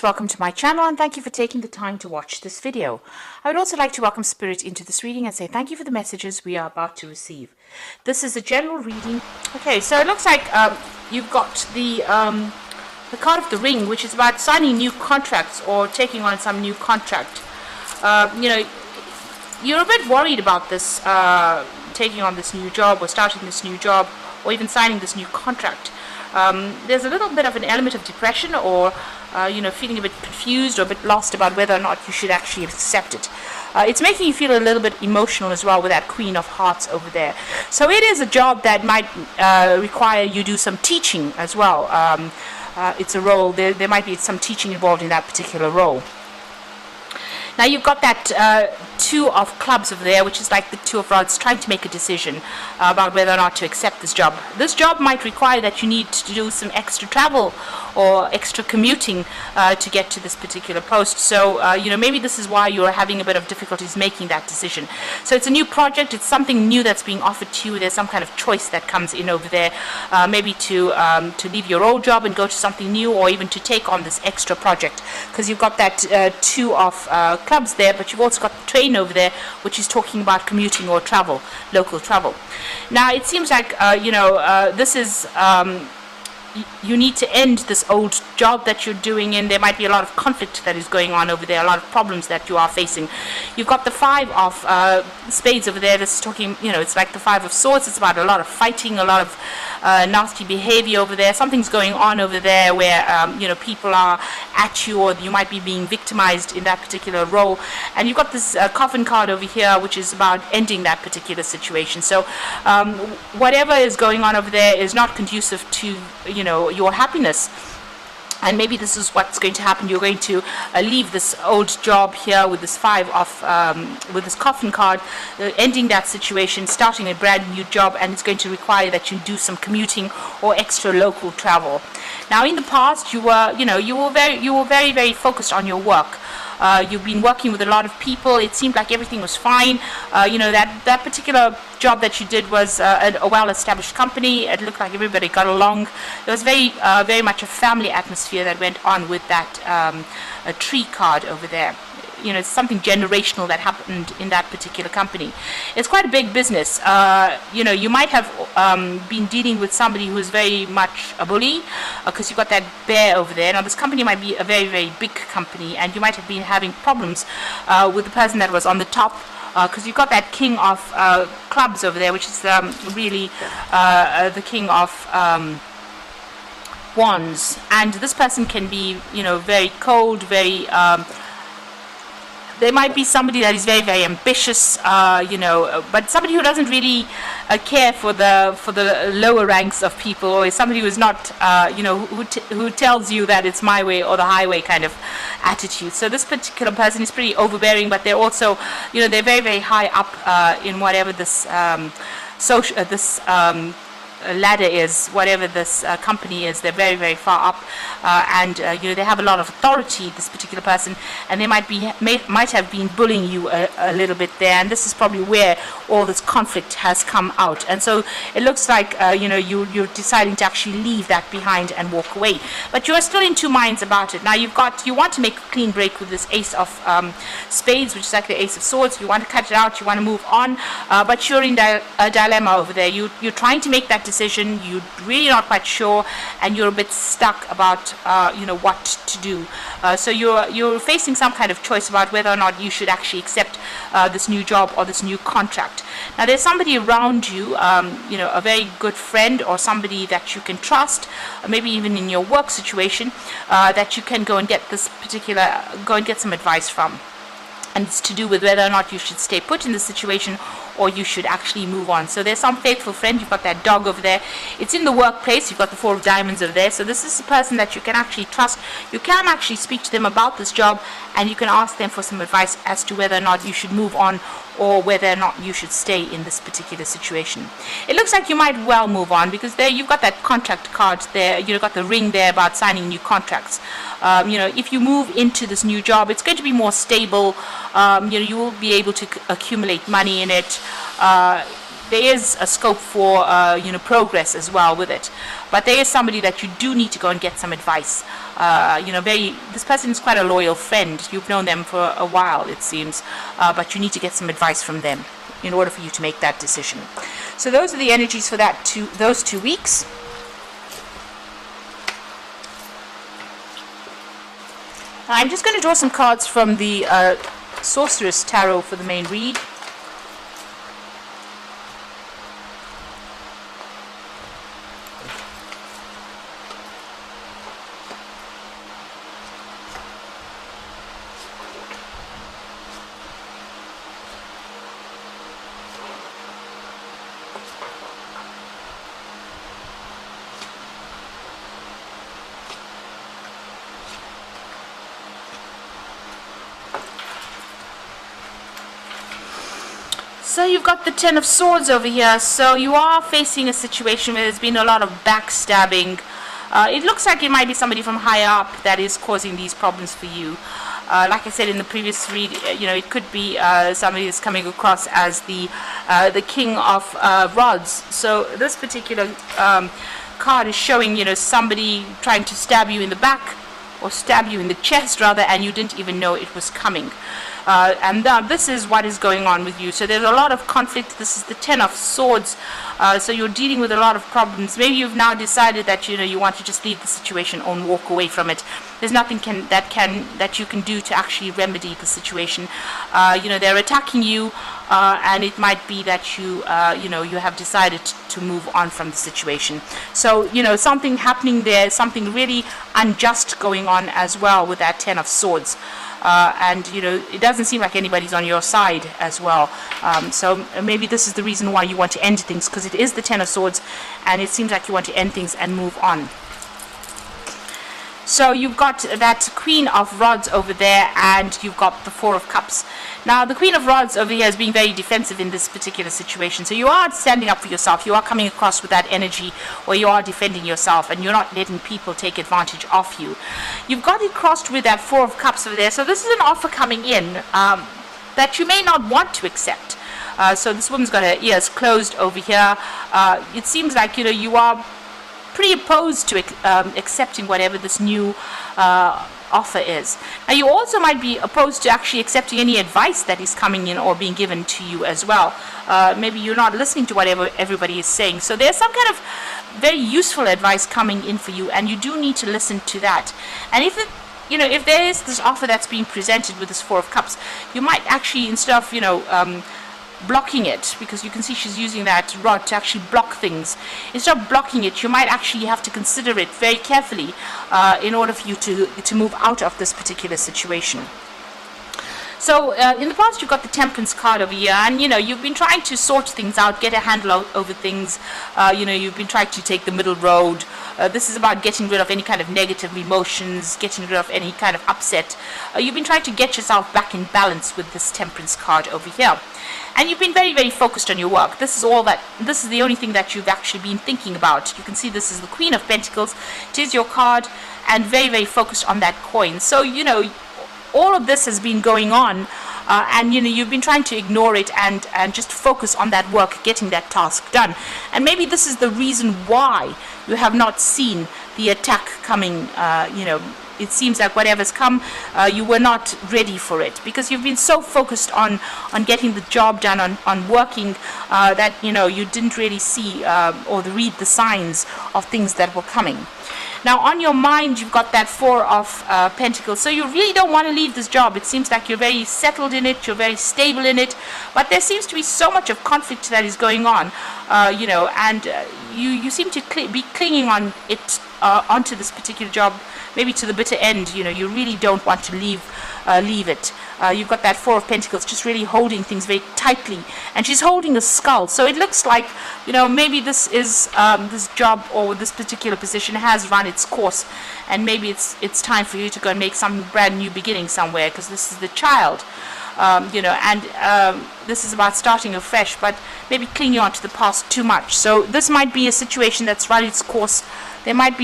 Welcome to my channel and thank you for taking the time to watch this video. I would also like to welcome Spirit into this reading and say thank you for the messages we are about to receive. This is a general reading. Okay, so it looks like you've got the card of the ring, which is about signing new contracts or taking on some new contract. You're a bit worried about this, taking on this new job or starting this new job or even signing this new contract. There's a little bit of an element of depression or feeling a bit confused or a bit lost about whether or not you should actually accept it. It's making you feel a little bit emotional as well with that Queen of Hearts over there. So it is a job that might require you do some teaching as well. It's a role, there might be some teaching involved in that particular role. Now you've got that Two of Clubs over there, which is like the Two of Rods, trying to make a decision about whether or not to accept this job. This job might require that you need to do some extra travel or extra commuting to get to this particular post. So, maybe this is why you're having a bit of difficulties making that decision. So it's a new project, it's something new that's being offered to you. There's some kind of choice that comes in over there, maybe to leave your old job and go to something new, or even to take on this extra project, because you've got that Two of Clubs there, but you've also got the train over there, which is talking about commuting or travel, local travel. Now it seems like this is you need to end this old job that you're doing, and there might be a lot of conflict that is going on over there, a lot of problems that you are facing. You've got the Five of Spades over there. This is talking, it's like the Five of Swords. It's about a lot of fighting, a lot of nasty behavior over there. Something's going on over there where people are at you, or you might be being victimized in that particular role. And you've got this coffin card over here, which is about ending that particular situation. So whatever is going on over there is not conducive to your happiness. And maybe this is what's going to happen. You're going to leave this old job here with this with this coffin card, ending that situation, starting a brand new job, and it's going to require that you do some commuting or extra local travel. Now, in the past, you were very, very focused on your work. You've been working with a lot of people. It seemed like everything was fine. That particular job that you did was a well-established company. It looked like everybody got along. There was very much a family atmosphere that went on with that a tree card over there. It's something generational that happened in that particular company. It's quite a big business. You might have been dealing with somebody who is very much a bully, because you've got that bear over there. Now, this company might be a very, very big company, and you might have been having problems with the person that was on the top, because you've got that King of Clubs over there, which is really the King of Wands. And this person can be, very cold, very... There might be somebody that is very, very ambitious, but somebody who doesn't really care for the lower ranks of people, or is somebody who is not, who tells you that it's my way or the highway kind of attitude. So this particular person is pretty overbearing, but they're also, they're very, very high up in whatever this ladder is, whatever this company is. They're very, very far up, and they have a lot of authority, this particular person, and they might have been bullying you a little bit there, and this is probably where all this conflict has come out. And so it looks like you're deciding to actually leave that behind and walk away, but you are still in two minds about it. Now you want to make a clean break with this Ace of Spades, which is like the Ace of Swords. You want to cut it out, you want to move on, but you're in a dilemma over there. You're trying to make that decision, you're really not quite sure, and you're a bit stuck about what to do. So you're facing some kind of choice about whether or not you should actually accept this new job or this new contract. Now, there's somebody around you, a very good friend or somebody that you can trust, maybe even in your work situation, that you can go and get some advice from. And it's to do with whether or not you should stay put in the situation or you should actually move on. So there's some faithful friend. You've got that dog over there. It's in the workplace. You've got the Four of Diamonds over there. So this is a person that you can actually trust. You can actually speak to them about this job, and you can ask them for some advice as to whether or not you should move on or whether or not you should stay in this particular situation. It looks like you might well move on, because there you've got that contract card there. You've got the ring there about signing new contracts. If you move into this new job, it's going to be more stable. You will be able to accumulate money in it. there is a scope for progress as well with it. But there is somebody that you do need to go and get some advice. This person is quite a loyal friend. You've known them for a while, it seems, but you need to get some advice from them in order for you to make that decision. So those are the energies for those 2 weeks. I'm just going to draw some cards from the Sorceress Tarot for the main read. So you've got the Ten of Swords over here. So you are facing a situation where there's been a lot of backstabbing. It looks like it might be somebody from higher up that is causing these problems for you. Like I said in the previous read, it could be somebody that's coming across as the King of Rods. So this particular card is showing, somebody trying to stab you in the back, or stab you in the chest rather, and you didn't even know it was coming. And this is what is going on with you. So there's a lot of conflict. This is the Ten of Swords. So you're dealing with a lot of problems. Maybe you've now decided that you want to just leave the situation and walk away from it. There's nothing that you can do to actually remedy the situation. They're attacking you, and it might be that you have decided to move on from the situation. So something happening there, something really unjust going on as well with that Ten of Swords. And it doesn't seem like anybody's on your side as well. So maybe this is the reason why you want to end things, because it is the Ten of Swords, and it seems like you want to end things and move on. So you've got that Queen of Rods over there, and you've got the Four of Cups. Now, the Queen of Rods over here is being very defensive in this particular situation. So you are standing up for yourself. You are coming across with that energy where you are defending yourself, and you're not letting people take advantage of you. You've got it crossed with that Four of Cups over there. So this is an offer coming in that you may not want to accept. So this woman's got her ears closed over here. It seems like, you are pretty opposed to accepting whatever this new offer is. Now, you also might be opposed to actually accepting any advice that is coming in or being given to you as well. Maybe you're not listening to whatever everybody is saying. So there's some kind of very useful advice coming in for you, and you do need to listen to that. And if there is this offer that's being presented with this Four of Cups, you might actually, instead of blocking it, because you can see she's using that rod to actually block things, instead of blocking it, you might actually have to consider it very carefully in order for you to move out of this particular situation. So in the past, you've got the Temperance card over here, and you've been trying to sort things out, get a handle over things. You've been trying to take the middle road. This is about getting rid of any kind of negative emotions, getting rid of any kind of upset. You've been trying to get yourself back in balance with this Temperance card over here. And you've been very, very focused on your work. This is the only thing that you've actually been thinking about. You can see this is the Queen of Pentacles. It is your card, and very, very focused on that coin. So, all of this has been going on, and you've been trying to ignore it and just focus on that work, getting that task done. And maybe this is the reason why you have not seen the attack coming. It seems like whatever's come, you were not ready for it, because you've been so focused on getting the job done, on working, that you didn't really see or read the signs of things that were coming. Now, on your mind, you've got that Four of Pentacles. So you really don't want to leave this job. It seems like you're very settled in it. You're very stable in it. But there seems to be so much of conflict that is going on, and you seem to be clinging on it, onto this particular job, maybe to the bitter end. You really don't want to leave it. You've got that Four of Pentacles just really holding things very tightly, and she's holding a skull. So it looks like, maybe this is this job or this particular position has run its course, and maybe it's time for you to go and make some brand new beginning somewhere, because this is the Child. this is about starting afresh, but maybe clinging on to the past too much. So this might be a situation that's run its course. There might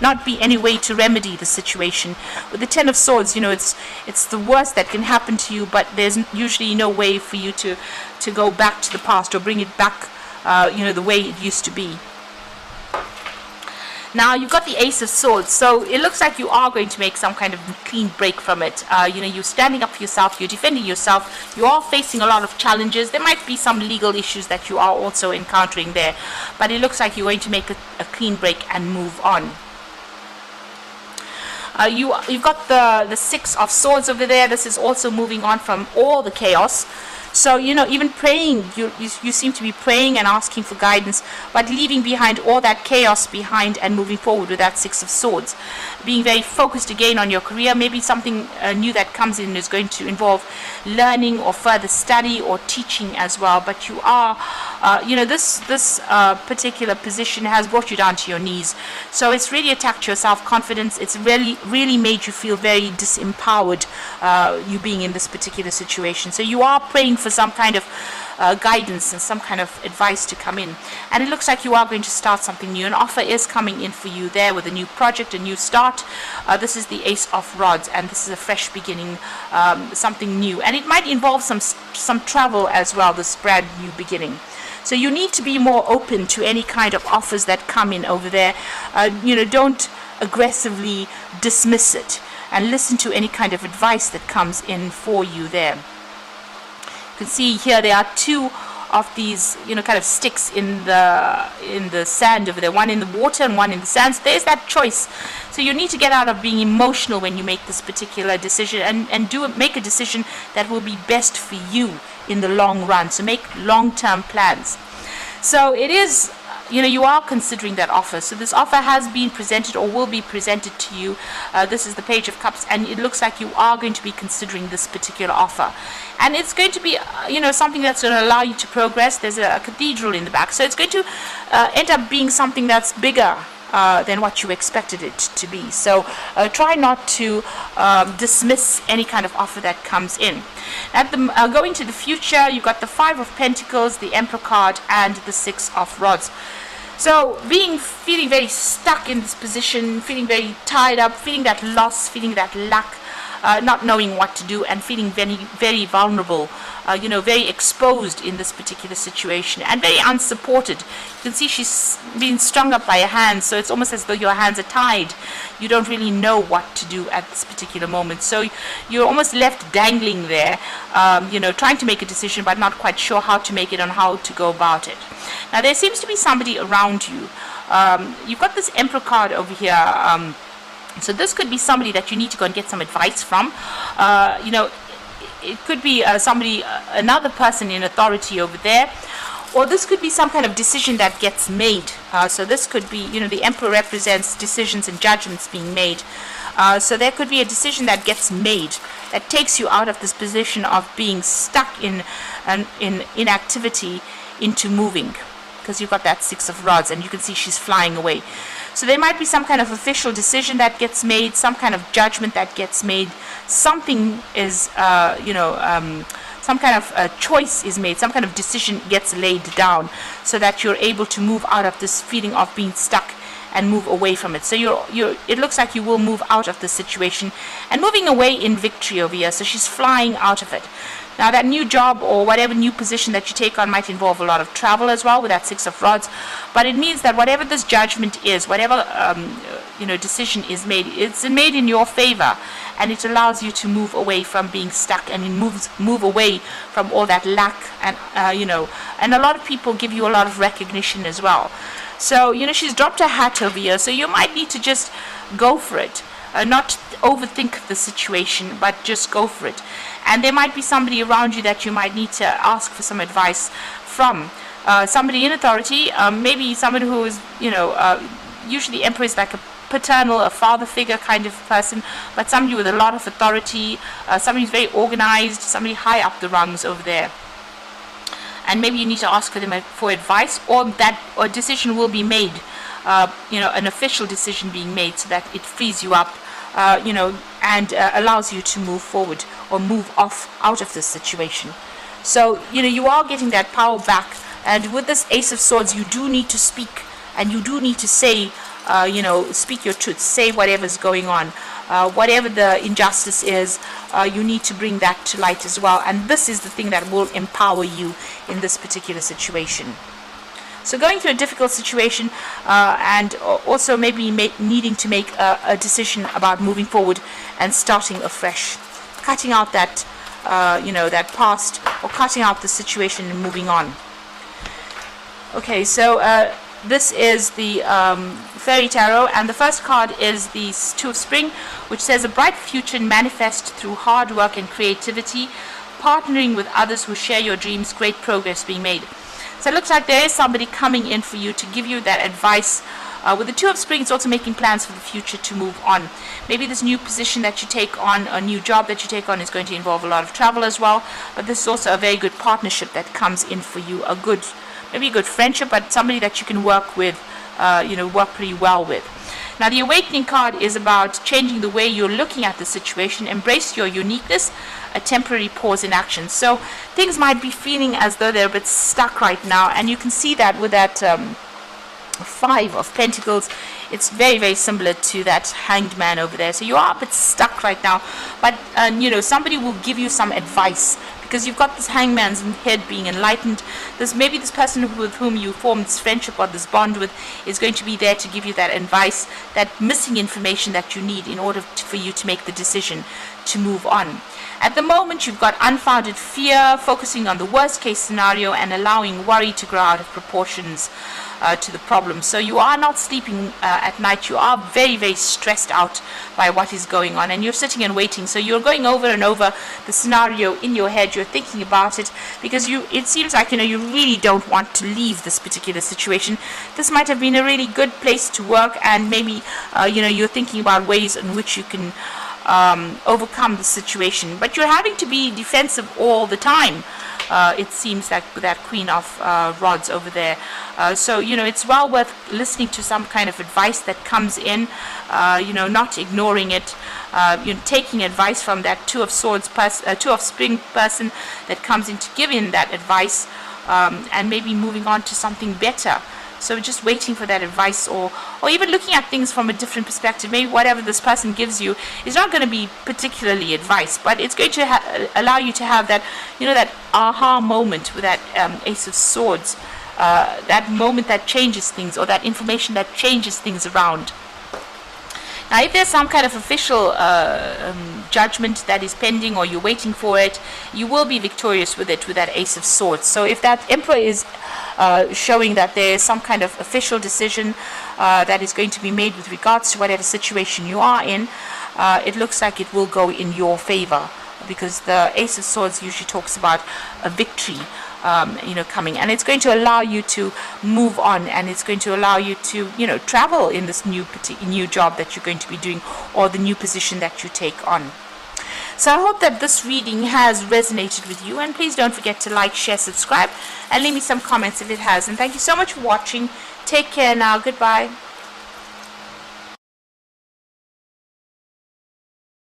not be any way to remedy the situation. With the Ten of Swords, it's the worst that can happen to you, but there's usually no way for you to go back to the past or bring it back, the way it used to be. Now you've got the Ace of Swords, so it looks like you are going to make some kind of clean break from it. You're standing up for yourself, you're defending yourself, you are facing a lot of challenges. There might be some legal issues that you are also encountering there, but it looks like you're going to make a clean break and move on. You've got the Six of Swords over there. This is also moving on from all the chaos. So, even praying, you seem to be praying and asking for guidance, but leaving behind all that chaos behind and moving forward with that Six of Swords. Being very focused again on your career. Maybe something new that comes in is going to involve learning or further study or teaching as well. But you are, this particular position has brought you down to your knees. So it's really attacked your self-confidence. It's really made you feel very disempowered, you being in this particular situation. So you are praying for some kind of guidance and some kind of advice to come in, and it looks like you are going to start something new. An offer is coming in for you there with a new project, a new start. This is the Ace of Rods, and this is a fresh beginning, something new, and it might involve some travel as well, this brand new beginning. So you need to be more open to any kind of offers that come in over there. Don't aggressively dismiss it, and listen to any kind of advice that comes in for you there. You can see here there are two of these, kind of sticks in the sand over there. One in the water and one in the sand. So there's that choice. So you need to get out of being emotional when you make this particular decision, and make a decision that will be best for you in the long run. So make long-term plans. So it is, you are considering that offer. So this offer has been presented or will be presented to you. This is the Page of Cups, and it looks like you are going to be considering this particular offer. And it's going to be, something that's going to allow you to progress. There's a cathedral in the back. So it's going to end up being something that's bigger than what you expected it to be. So try not to dismiss any kind of offer that comes in. Going to the future, you've got the Five of Pentacles, the Emperor card, and the Six of Rods. So feeling very stuck in this position, feeling very tied up, feeling that loss, feeling that lack, not knowing what to do, and feeling very, very vulnerable, very exposed in this particular situation, and very unsupported. You can see she's being strung up by her hands, so it's almost as though your hands are tied. You don't really know what to do at this particular moment. So you're almost left dangling there, trying to make a decision, but not quite sure how to make it and how to go about it. Now, there seems to be somebody around you. You've got this Emperor card over here. So this could be somebody that you need to go and get some advice from. It could be another person in authority over there. Or this could be some kind of decision that gets made. So this could be, the Emperor represents decisions and judgments being made. So there could be a decision that gets made that takes you out of this position of being stuck in inactivity into moving. Because you've got that Six of Rods, and you can see she's flying away. So there might be some kind of official decision that gets made, some kind of judgment that gets made. Something is, some kind of choice is made, some kind of decision gets laid down, so that you're able to move out of this feeling of being stuck and move away from it. So it looks like you will move out of the situation and moving away in victory over here. So she's flying out of it. Now, that new job or whatever new position that you take on might involve a lot of travel as well with that Six of Rods. But it means that whatever this judgment is, whatever decision is made, it's made in your favor, and it allows you to move away from being stuck, and it move away from all that lack, and and a lot of people give you a lot of recognition as well. So she's dropped her hat over here, so you might need to just go for it. Not overthink the situation, but just go for it. And there might be somebody around you that you might need to ask for some advice from. Somebody in authority, maybe somebody who is, usually Emperor is like a paternal, a father figure kind of person, but somebody with a lot of authority, somebody who's very organized, somebody high up the rungs over there. And maybe you need to ask for them for advice, or that a decision will be made, an official decision being made, so that it frees you up, and allows you to move forward or move out of this situation. So, you are getting that power back. And with this Ace of Swords, you do need to speak, and you do need to say, speak your truth, say whatever's going on. Whatever the injustice is, you need to bring that to light as well. And this is the thing that will empower you in this particular situation. So going through a difficult situation, and also maybe needing to make a decision about moving forward and starting afresh, cutting out that, that past, or cutting out the situation and moving on. Okay, so this is the Fairy Tarot, and the first card is the Two of Spring, which says a bright future manifest through hard work and creativity, partnering with others who share your dreams, great progress being made. So it looks like there is somebody coming in for you to give you that advice. With the Two of Spring, it's also making plans for the future to move on. Maybe this new position that you take on, a new job that you take on, is going to involve a lot of travel as well, but this is also a very good partnership that comes in for you, maybe a good friendship, but somebody that you can work with, work pretty well with. Now, the Awakening card is about changing the way you're looking at the situation, embrace your uniqueness, a temporary pause in action. So things might be feeling as though they're a bit stuck right now, and you can see that with that Five of Pentacles. It's very, very similar to that Hanged Man over there. So you are a bit stuck right now, but somebody will give you some advice, because you've got this Hangman's head being enlightened. Maybe this person with whom you formed this friendship or this bond with is going to be there to give you that advice, that missing information that you need in order for you to make the decision to move on. At the moment, you've got unfounded fear, focusing on the worst case scenario and allowing worry to grow out of proportions to the problem. So you are not sleeping at night. You are very, very stressed out by what is going on, and you're sitting and waiting. So you're going over and over the scenario in your head. You're thinking about it, because it seems like you really don't want to leave this particular situation. This might have been a really good place to work, and maybe you're thinking about ways in which you can overcome the situation, but you're having to be defensive all the time. It seems like with that Queen of Rods over there. So it's well worth listening to some kind of advice that comes in, not ignoring it, taking advice from that Two of Spring person that comes in to give in that advice, and maybe moving on to something better. So just waiting for that advice, or even looking at things from a different perspective. Maybe whatever this person gives you is not going to be particularly advice, but it's going to allow you to have that, that aha moment with that Ace of Swords, that moment that changes things, or that information that changes things around. Now, if there's some kind of official judgment that is pending, or you're waiting for it, you will be victorious with it, with that Ace of Swords. So if that Emperor is showing that there is some kind of official decision that is going to be made with regards to whatever situation you are in, it looks like it will go in your favor, because the Ace of Swords usually talks about a victory coming, and it's going to allow you to move on, and it's going to allow you to travel in this new job that you're going to be doing, or the new position that you take on. So I hope that this reading has resonated with you, and please don't forget to like, share, subscribe, and leave me some comments if it has. And thank you so much for watching. Take care now. Goodbye.